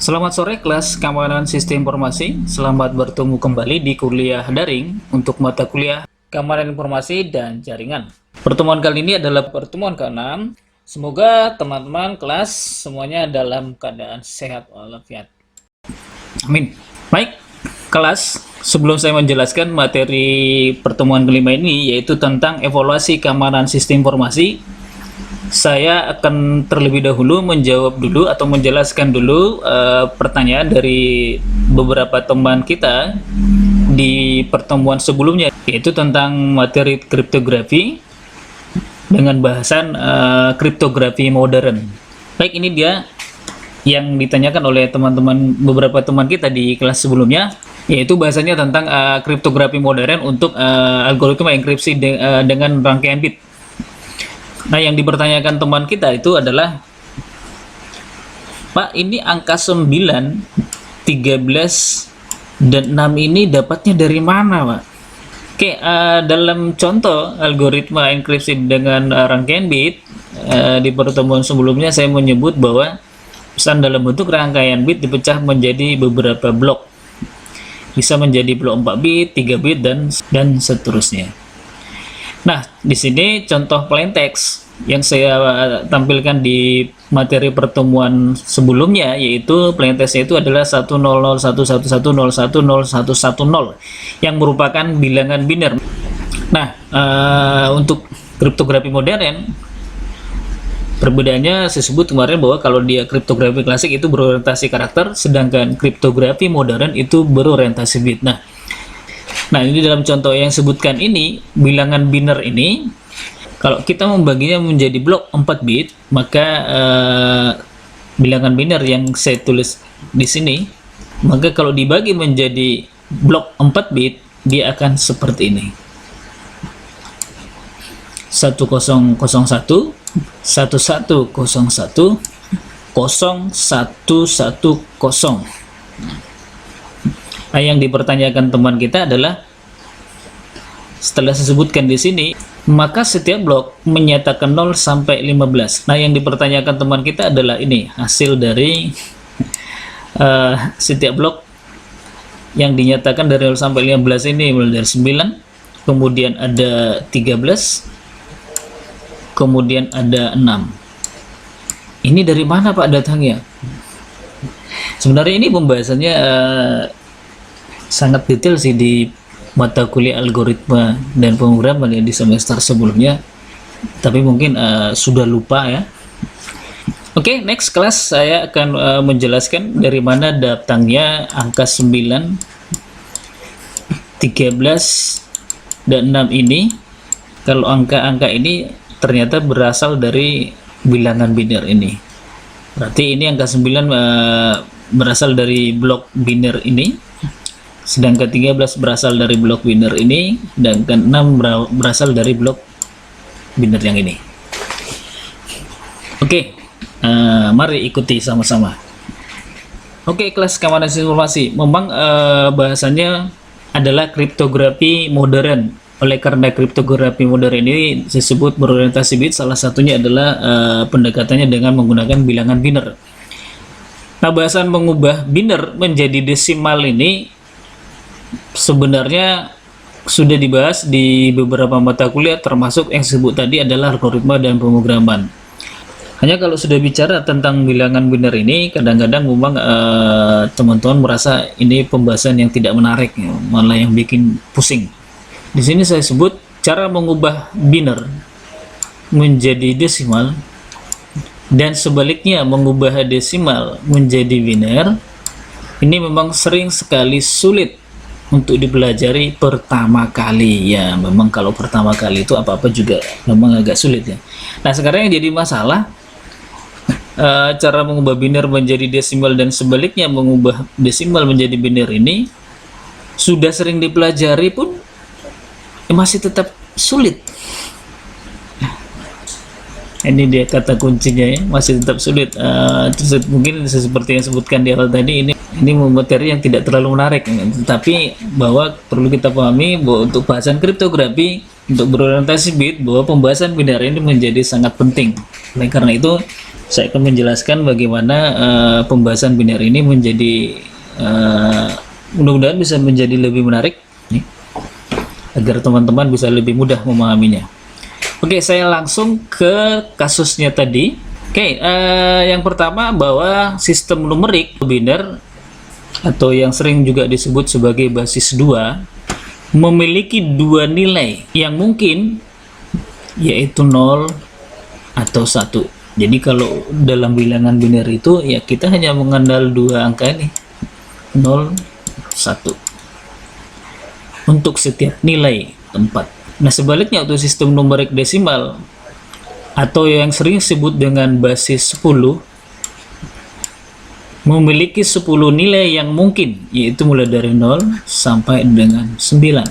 Selamat sore kelas Keamanan Sistem Informasi. Selamat bertemu kembali di kuliah daring untuk mata kuliah Keamanan Informasi dan Jaringan. Pertemuan kali ini adalah pertemuan ke-6. Semoga teman-teman kelas semuanya dalam keadaan sehat walafiat. Amin. Baik, kelas, sebelum saya menjelaskan materi pertemuan kelima ini, yaitu tentang evaluasi keamanan sistem informasi, saya akan terlebih dahulu menjawab dulu atau menjelaskan dulu pertanyaan dari beberapa teman kita di pertemuan sebelumnya, yaitu tentang materi kriptografi dengan bahasan kriptografi modern. Baik, ini dia yang ditanyakan oleh teman-teman, beberapa teman kita di kelas sebelumnya, yaitu bahasanya tentang kriptografi modern untuk algoritma enkripsi dengan rangkaian bit. Nah, yang dipertanyakan teman kita itu adalah, Pak, ini angka 9, 13, dan 6 ini dapatnya dari mana, Pak? Oke, dalam contoh algoritma enkripsi dengan rangkaian bit, di pertemuan sebelumnya saya menyebut bahwa pesan dalam bentuk rangkaian bit dipecah menjadi beberapa blok. Bisa menjadi blok 4 bit, 3 bit, dan seterusnya. Nah, di sini contoh plain text yang saya tampilkan di materi pertemuan sebelumnya, yaitu plain text itu adalah 10011011010 yang merupakan bilangan biner. Nah, untuk kriptografi modern, perbedaannya saya sebut kemarin bahwa kalau dia kriptografi klasik itu berorientasi karakter, sedangkan kriptografi modern itu berorientasi bit. Nah, ini dalam contoh yang sebutkan ini, bilangan biner ini, kalau kita membaginya menjadi blok 4 bit, maka bilangan biner yang saya tulis di sini, maka kalau dibagi menjadi blok 4 bit, dia akan seperti ini. 1001, 1101, 0110. Nah, yang dipertanyakan teman kita adalah, setelah saya sebutkan di sini, maka setiap blok menyatakan 0 sampai 15. Nah, yang dipertanyakan teman kita adalah ini, hasil dari setiap blok yang dinyatakan dari 0 sampai 15 ini, mulai dari 9, kemudian ada 13, kemudian ada 6. Ini dari mana, Pak, datangnya? Sebenarnya ini pembahasannya sangat detail sih di mata kuliah algoritma dan pemrograman ya di semester sebelumnya, tapi mungkin sudah lupa ya. Oke, next kelas saya akan menjelaskan dari mana datangnya angka 9, 13, dan 6 ini. Kalau angka-angka ini ternyata berasal dari bilangan biner ini. Berarti ini angka 9 berasal dari blok biner ini, sedangkan 13 berasal dari blok biner ini, dan ke-6 berasal dari blok biner yang ini. Oke, mari ikuti sama-sama. Oke, kelas keamanan informasi, memang bahasannya adalah kriptografi modern. Oleh karena kriptografi modern ini disebut berorientasi bit, salah satunya adalah pendekatannya dengan menggunakan bilangan biner. Nah, bahasan mengubah biner menjadi desimal ini sebenarnya sudah dibahas di beberapa mata kuliah, termasuk yang disebut tadi adalah algoritma dan pemrograman. Hanya kalau sudah bicara tentang bilangan biner ini, kadang-kadang memang teman-teman merasa ini pembahasan yang tidak menarik, malah yang bikin pusing. Di sini saya sebut cara mengubah biner menjadi desimal dan sebaliknya mengubah desimal menjadi biner. Ini memang sering sekali sulit untuk dipelajari pertama kali ya. Memang kalau pertama kali itu apa-apa juga memang agak sulit ya. Nah, sekarang yang jadi masalah, cara mengubah biner menjadi desimal dan sebaliknya mengubah desimal menjadi biner ini sudah sering dipelajari pun masih tetap sulit. Ini dia kata kuncinya ya, masih tetap sulit. Terus mungkin seperti yang sebutkan di awal tadi, ini materi yang tidak terlalu menarik, tapi bahwa perlu kita pahami bahwa untuk bahasan kriptografi untuk berorientasi bit, bahwa pembahasan biner ini menjadi sangat penting. Oleh karena itu saya akan menjelaskan bagaimana pembahasan biner ini menjadi mudah-mudahan bisa menjadi lebih menarik nih, agar teman-teman bisa lebih mudah memahaminya. Oke, saya langsung ke kasusnya tadi. Oke, yang pertama bahwa sistem numerik biner atau yang sering juga disebut sebagai basis 2 memiliki dua nilai yang mungkin, yaitu 0 atau 1. Jadi kalau dalam bilangan biner itu ya kita hanya mengandal dua angka ini, 0, 1 untuk setiap nilai tempat. Nah, sebaliknya untuk sistem numerik desimal atau yang sering disebut dengan basis 10 memiliki 10 nilai yang mungkin, yaitu mulai dari 0 sampai dengan 9.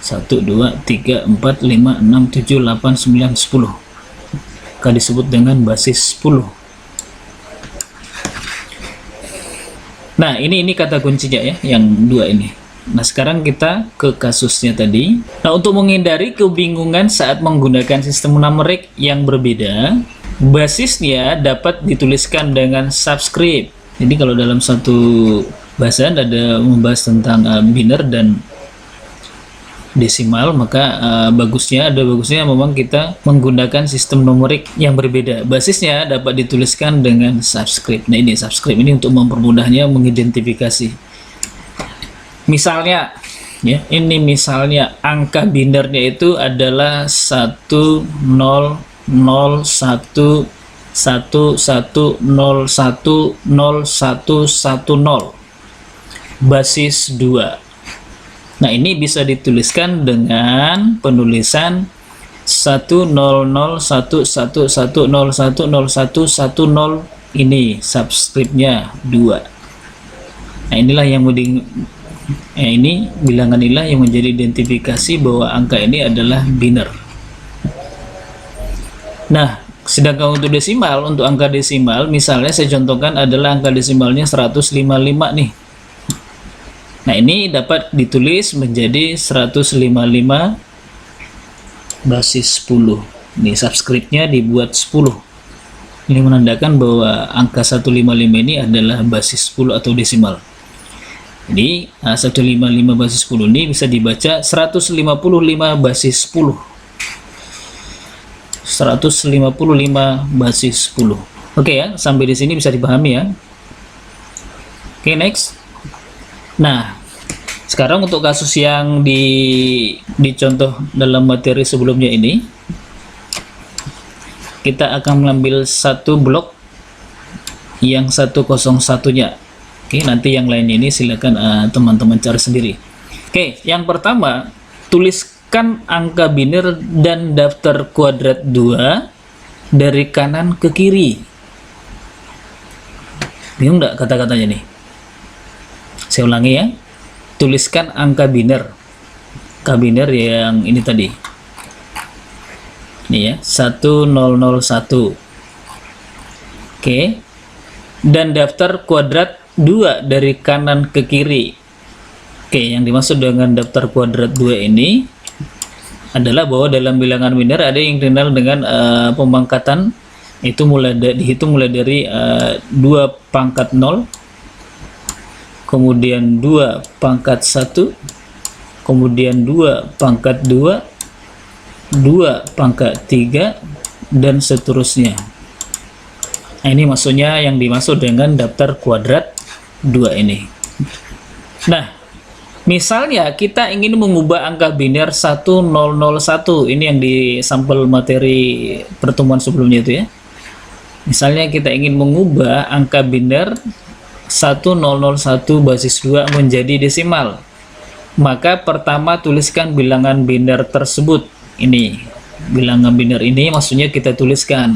1, 2, 3, 4, 5, 6, 7, 8, 9, 10. Maka disebut dengan basis 10. Nah, ini kata kuncinya ya, yang dua ini. Nah, sekarang kita ke kasusnya tadi. Nah, untuk menghindari kebingungan saat menggunakan sistem numerik yang berbeda, basisnya dapat dituliskan dengan subscript. Jadi kalau dalam satu bahasan ada membahas tentang biner dan desimal, maka bagusnya memang kita menggunakan sistem numerik yang berbeda. Basisnya dapat dituliskan dengan subscript. Nah, ini subscript ini untuk mempermudahnya mengidentifikasi. Misalnya ya, ini misalnya angka binernya itu adalah 1 0 0 1 1 1 0 1 0 1 1 1 0 basis 2. Nah, ini bisa dituliskan dengan penulisan 1 0 0 1 1 1 0 1 0 1 1 0, ini subscriptnya 2. Nah, inilah yang ini bilangan inilah yang menjadi identifikasi bahwa angka ini adalah biner. Nah, sedangkan untuk desimal, untuk angka desimal misalnya saya contohkan adalah angka desimalnya 155 nih. Nah, ini dapat ditulis menjadi 155 basis 10. Ini subscriptnya dibuat 10. Ini menandakan bahwa angka 155 ini adalah basis 10 atau desimal. Jadi 155 basis 10 ini bisa dibaca 155 basis 10. 155 basis 10. Oke ya, sampai di sini bisa dipahami ya. Oke, next. Nah, sekarang untuk kasus yang dicontoh dalam materi sebelumnya ini, kita akan mengambil satu blok yang 101-nya. Oke, nanti yang lain ini silakan teman-teman cari sendiri. Oke, yang pertama, tuliskan angka biner dan daftar kuadrat 2 dari kanan ke kiri. Bingung nggak kata-katanya nih? Saya ulangi ya. Tuliskan angka biner. Angka biner yang ini tadi. Ini ya, 1001. Oke. Dan daftar kuadrat 2 dari kanan ke kiri. Oke, yang dimaksud dengan daftar kuadrat 2 ini adalah bahwa dalam bilangan biner ada yang dikenal dengan pemangkatan, itu dihitung mulai dari 2 pangkat 0, kemudian 2 pangkat 1, kemudian 2 pangkat 2, 2 pangkat 3, dan seterusnya. Nah, ini maksudnya yang dimaksud dengan daftar kuadrat 2 ini. Nah, misalnya kita ingin mengubah angka biner 1001, ini yang di sampel materi pertemuan sebelumnya itu ya. Misalnya kita ingin mengubah angka biner 1001 basis 2 menjadi desimal, maka pertama tuliskan bilangan biner tersebut. Ini bilangan biner ini maksudnya kita tuliskan.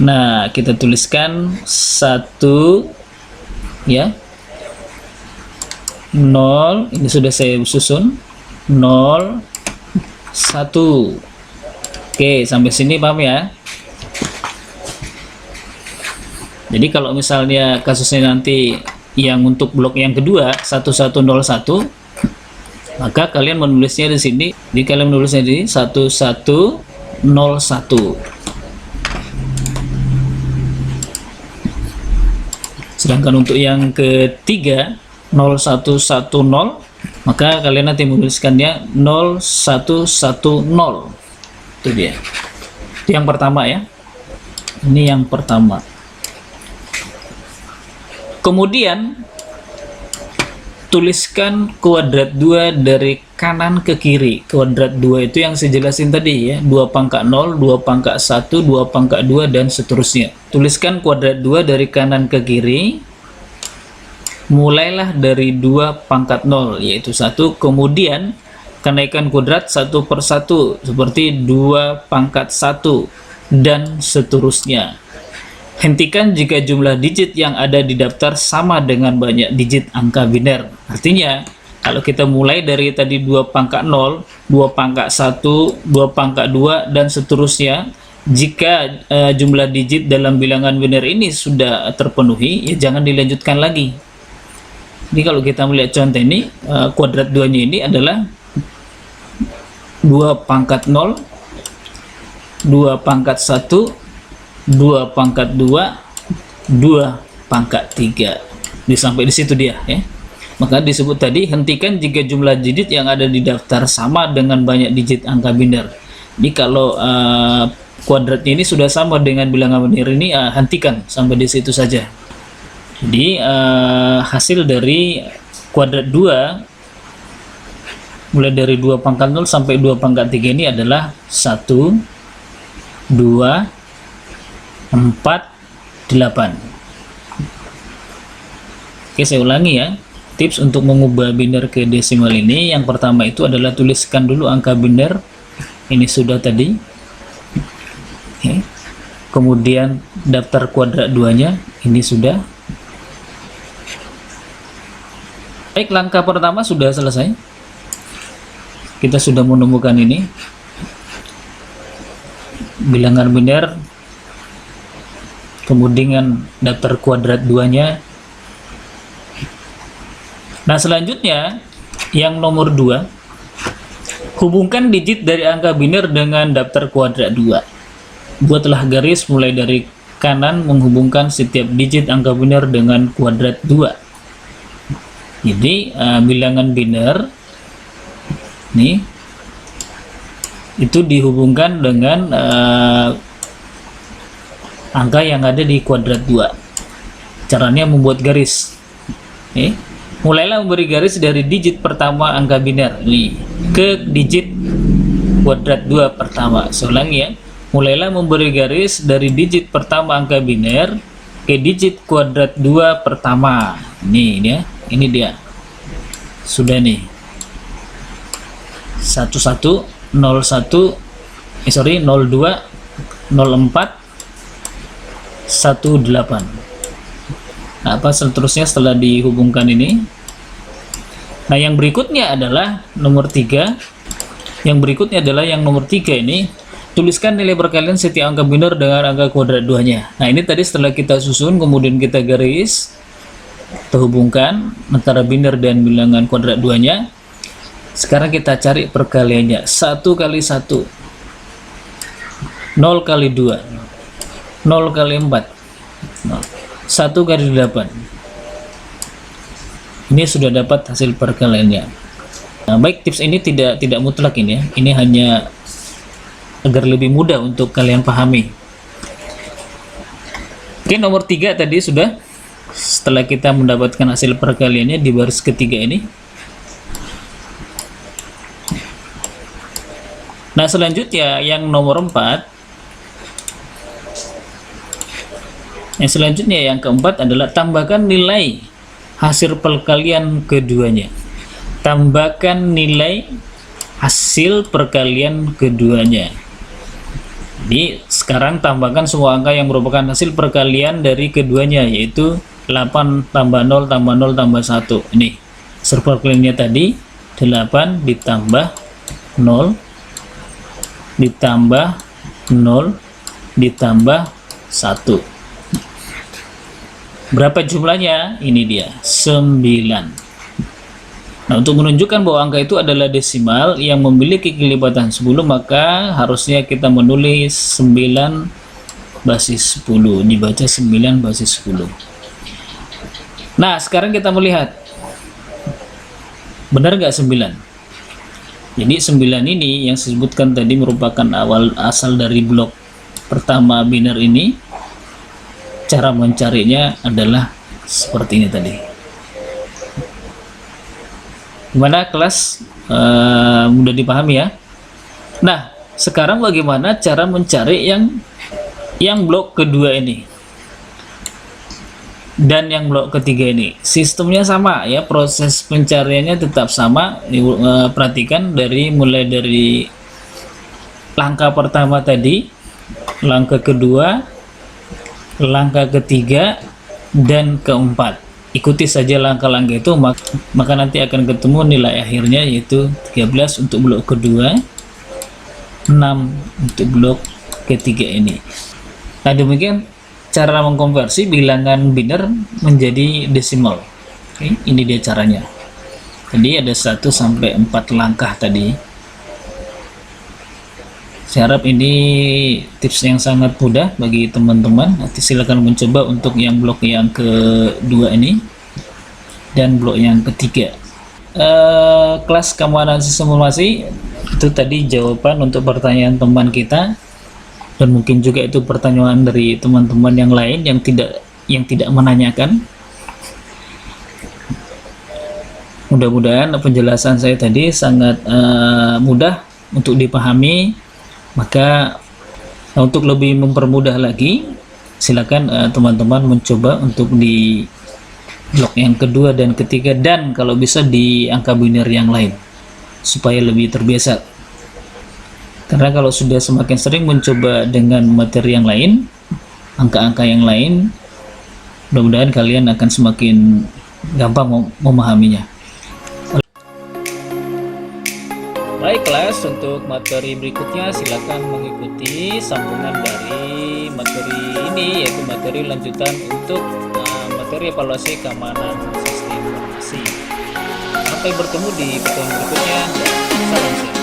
Nah, kita tuliskan 1 ya, 0, ini sudah saya susun, 0 1. Oke, sampai sini paham ya? Jadi kalau misalnya kasusnya nanti yang untuk blok yang kedua 1101, maka kalian menulisnya di sini. Jadi kalian menulisnya di 1101 Sedangkan untuk yang ketiga 0110, maka kalian nanti menuliskannya 0110. Itu dia. Itu yang pertama ya. Ini yang pertama. Kemudian tuliskan kuadrat 2 dari kanan ke kiri. Kuadrat 2 itu yang saya jelasin tadi ya, 2 pangkat 0, 2 pangkat 1, 2 pangkat 2 dan seterusnya. Tuliskan kuadrat 2 dari kanan ke kiri. Mulailah dari 2 pangkat 0 yaitu 1, kemudian kenaikan kuadrat 1 per 1 seperti 2 pangkat 1 dan seterusnya. Hentikan jika jumlah digit yang ada di daftar sama dengan banyak digit angka biner. Artinya, kalau kita mulai dari tadi 2 pangkat 0, 2 pangkat 1, 2 pangkat 2, dan seterusnya, jika jumlah digit dalam bilangan biner ini sudah terpenuhi, ya jangan dilanjutkan lagi. Jadi kalau kita melihat contoh ini, kuadrat 2-nya ini adalah 2 pangkat 0, 2 pangkat 1, 2 pangkat 2, 2 pangkat 3. Sampai di situ dia ya. Maka disebut tadi hentikan jika jumlah digit yang ada di daftar sama dengan banyak digit angka biner. Jadi kalau kuadratnya ini sudah sama dengan bilangan biner ini, hentikan sampai di situ saja. Jadi hasil dari kuadrat 2 mulai dari 2 pangkat 0 sampai 2 pangkat 3 ini adalah 1, 2, 4, 8. Oke, saya ulangi ya. Tips untuk mengubah biner ke desimal ini, yang pertama itu adalah tuliskan dulu angka biner. Ini sudah tadi. Oke. Kemudian daftar kuadrat 2-nya, ini sudah. Baik, langkah pertama sudah selesai. Kita sudah menemukan ini. Bilangan biner, kemudian daftar kuadrat 2-nya. Nah, selanjutnya yang nomor 2, hubungkan digit dari angka biner dengan daftar kuadrat 2. Buatlah garis mulai dari kanan menghubungkan setiap digit angka biner dengan kuadrat 2. Jadi bilangan biner nih itu dihubungkan dengan angka yang ada di kuadrat 2. Caranya membuat garis. Mulailah memberi garis dari digit pertama angka biner nih ke digit kuadrat 2 pertama. Saya ulangi ya. Mulailah memberi garis dari digit pertama angka biner ke digit kuadrat 2 pertama. Ini dia. Sudah nih. 11 01 02 04 18. Nah, apa seterusnya setelah dihubungkan ini? Nah, yang berikutnya adalah nomor 3. Yang berikutnya adalah yang nomor 3 ini. Tuliskan nilai perkalian setiap angka biner dengan angka kuadrat 2-nya. Nah, ini tadi setelah kita susun, kemudian kita garis, kita hubungkan antara biner dan bilangan kuadrat 2-nya. Sekarang kita cari perkaliannya. 1 kali 1, 0 kali 2, 0 kali 4, 1 kali 8. Ini sudah dapat hasil perkaliannya. Nah, baik, tips ini tidak mutlak ini ya. Ini hanya agar lebih mudah untuk kalian pahami. Oke, nomor 3 tadi sudah. Setelah kita mendapatkan hasil perkaliannya di baris ketiga ini. Nah, selanjutnya yang nomor 4. Yang selanjutnya yang keempat adalah tambahkan nilai hasil perkalian keduanya. Tambahkan nilai hasil perkalian keduanya. Jadi sekarang tambahkan semua angka yang merupakan hasil perkalian dari keduanya, yaitu 8 tambah 0 tambah 0 tambah 1. Ini hasil perkaliannya tadi 8 ditambah 0 ditambah 0 ditambah 1. Berapa jumlahnya? Ini dia, 9. Nah, untuk menunjukkan bahwa angka itu adalah desimal yang memiliki kelipatan 10, maka harusnya kita menulis 9 basis 10, dibaca 9 basis 10. Nah, sekarang kita melihat, benar nggak 9? Jadi 9 ini yang disebutkan tadi merupakan asal dari blok pertama biner ini. Cara mencarinya adalah seperti ini tadi. Gimana kelas? Mudah dipahami ya? Nah, sekarang bagaimana cara mencari yang blok kedua ini dan yang blok ketiga ini? Sistemnya sama ya, proses pencariannya tetap sama. Perhatikan mulai dari langkah pertama tadi, langkah kedua, langkah ketiga, dan keempat. Ikuti saja langkah-langkah itu, maka nanti akan ketemu nilai akhirnya, yaitu 13 untuk blok kedua, 6 untuk blok ketiga ini. Nah, demikian cara mengkonversi bilangan biner menjadi desimal. Oke, ini dia caranya. Jadi ada 1 sampai 4 langkah tadi. Saya harap ini tips yang sangat mudah bagi teman-teman. Nanti silakan mencoba untuk yang blok yang kedua ini dan blok yang ketiga. Kelas keamanan sistem informasi itu tadi jawaban untuk pertanyaan teman kita, dan mungkin juga itu pertanyaan dari teman-teman yang lain yang tidak menanyakan. Mudah-mudahan penjelasan saya tadi sangat mudah untuk dipahami. Maka untuk lebih mempermudah lagi, silakan teman-teman mencoba untuk di blok yang kedua dan ketiga, dan kalau bisa di angka biner yang lain supaya lebih terbiasa. Karena kalau sudah semakin sering mencoba dengan materi yang lain, angka-angka yang lain, mudah-mudahan kalian akan semakin gampang memahaminya. Baik kelas, untuk materi berikutnya silakan mengikuti sambungan dari materi ini, yaitu materi lanjutan untuk materi evaluasi keamanan sistem informasi. Sampai bertemu di pertemuan berikutnya. Salam sehat.